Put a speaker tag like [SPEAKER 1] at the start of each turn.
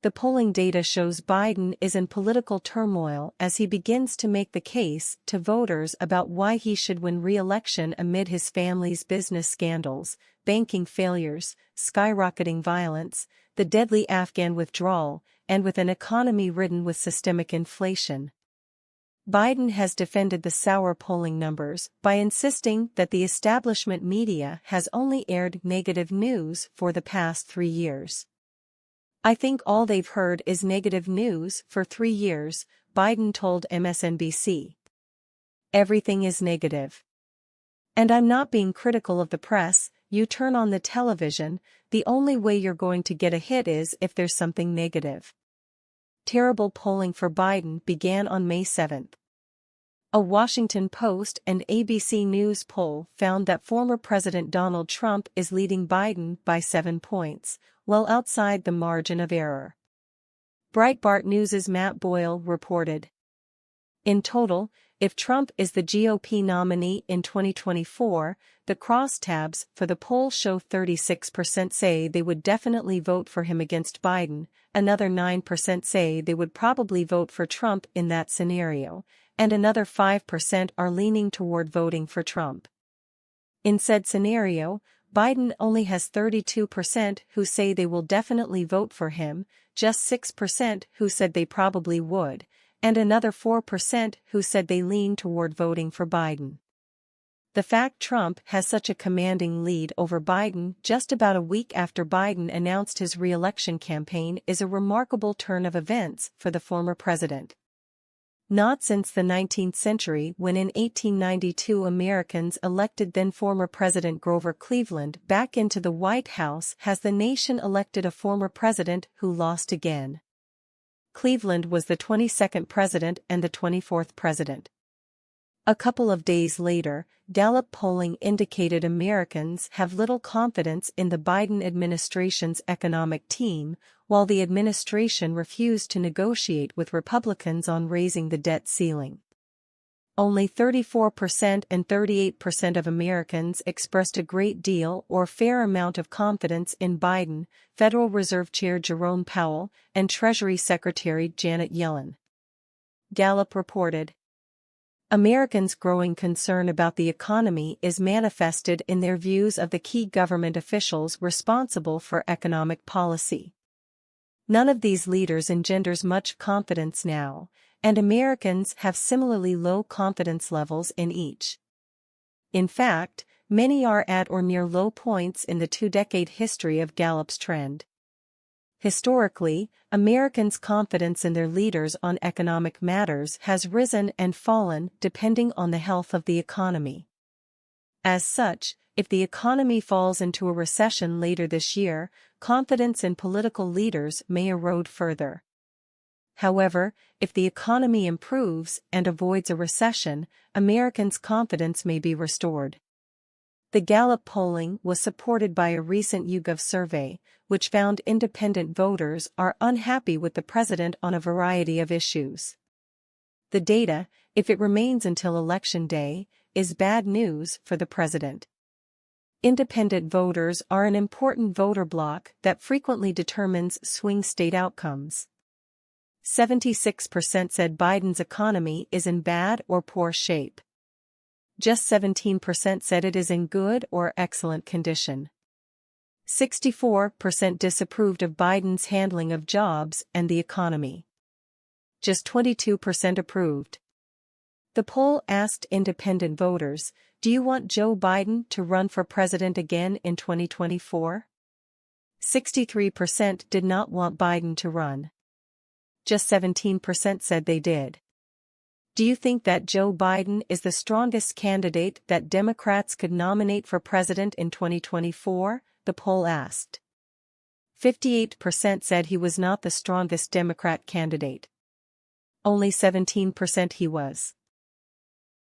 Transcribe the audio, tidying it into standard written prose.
[SPEAKER 1] The polling data shows Biden is in political turmoil as he begins to make the case to voters about why he should win re-election amid his family's business scandals, banking failures, skyrocketing violence, the deadly Afghan withdrawal, and with an economy ridden with systemic inflation. Biden has defended the sour polling numbers by insisting that the establishment media has only aired negative news for the past 3 years. "I think all they've heard is negative news for 3 years," Biden told MSNBC. "Everything is negative. And I'm not being critical of the press. You turn on the television, the only way you're going to get a hit is if there's something negative." Terrible polling for Biden began on May 7. A Washington Post and ABC News poll found that former President Donald Trump is leading Biden by 7 points, well outside the margin of error. Breitbart News' Matt Boyle reported. In total, if Trump is the GOP nominee in 2024, the crosstabs for the poll show 36% say they would definitely vote for him against Biden, another 9% say they would probably vote for Trump in that scenario, and another 5% are leaning toward voting for Trump. In said scenario, Biden only has 32% who say they will definitely vote for him, just 6% who said they probably would, and another 4% who said they lean toward voting for Biden. The fact Trump has such a commanding lead over Biden just about a week after Biden announced his re-election campaign is a remarkable turn of events for the former president. Not since the 19th century when in 1892 Americans elected then-former President Grover Cleveland back into the White House has the nation elected a former president who lost again. Cleveland was the 22nd president and the 24th president. A couple of days later, Gallup polling indicated Americans have little confidence in the Biden administration's economic team, while the administration refused to negotiate with Republicans on raising the debt ceiling. Only 34% and 38% of Americans expressed a great deal or fair amount of confidence in Biden, Federal Reserve Chair Jerome Powell, and Treasury Secretary Janet Yellen. Gallup reported. Americans' growing concern about the economy is manifested in their views of the key government officials responsible for economic policy. None of these leaders engenders much confidence now, and Americans have similarly low confidence levels in each. In fact, many are at or near low points in the 2-decade history of Gallup's trend. Historically, Americans' confidence in their leaders on economic matters has risen and fallen depending on the health of the economy. As such, if the economy falls into a recession later this year, confidence in political leaders may erode further. However, if the economy improves and avoids a recession, Americans' confidence may be restored. The Gallup polling was supported by a recent YouGov survey, which found independent voters are unhappy with the president on a variety of issues. The data, if it remains until Election Day, is bad news for the president. Independent voters are an important voter bloc that frequently determines swing state outcomes. 76% said Biden's economy is in bad or poor shape. Just 17% said it is in good or excellent condition. 64% disapproved of Biden's handling of jobs and the economy. Just 22% approved. The poll asked independent voters, "Do you want Joe Biden to run for president again in 2024?" 63% did not want Biden to run. Just 17% said they did. Do you think that Joe Biden is the strongest candidate that Democrats could nominate for president in 2024? The poll asked. 58% said he was not the strongest Democrat candidate. Only 17% he was.